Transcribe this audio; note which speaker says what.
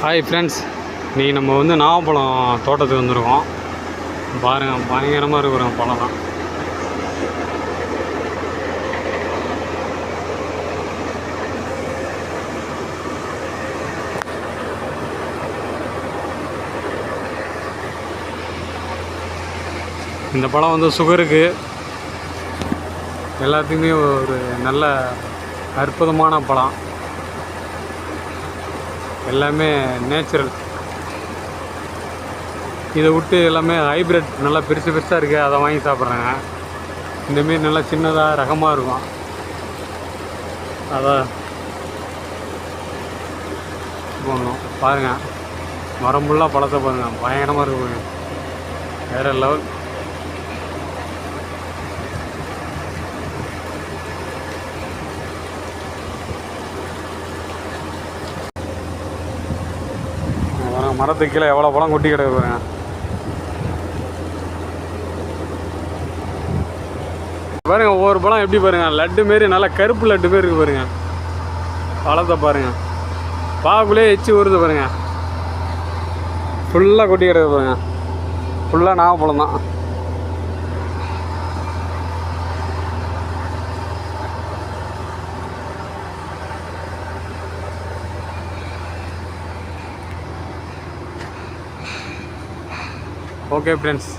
Speaker 1: Hi friends, இன்றைக்கி நம்ம வந்து நாவப்பழம் தோட்டத்துக்கு வந்துருக்கோம். பாருங்கள், பயங்கரமாக இருக்கிற பழம்லாம். இந்த பழம் வந்து சுகருக்கு எல்லாத்துக்குமே ஒரு நல்ல அற்புதமான பழம். எல்லாமே நேச்சுரல். இதை விட்டு எல்லாமே ஹைப்ரிட் நல்லா பெருசு பெருசாக இருக்குது, அதை வாங்கி சாப்பிட்றாங்க. இந்தமாரி நல்லா சின்னதாக ரகமாக இருக்கும். அதை போடணும். பாருங்கள், மரம் ஃபுல்லாக பழத்தை பாருங்கள், பயங்கரமாக இருக்கும், வேறு லெவல். மரத்துக்கு கீழே எவ்வளோ பழம் கொட்டி கிடக்கு பாருங்க. பாருங்க, ஒவ்வொரு பழம் எப்படி பாருங்க, லட்டு மாரி நல்லா கருப்பு லட்டு மாரி இருக்கு பாருங்க. பழத்தை பாருங்க, பாக்குள்ளே எச்சு வருது பாருங்க. ஃபுல்லாக கொட்டி கிடக்கு பாருங்க, ஃபுல்லாக நாவப்பழம் தான். Okay friends.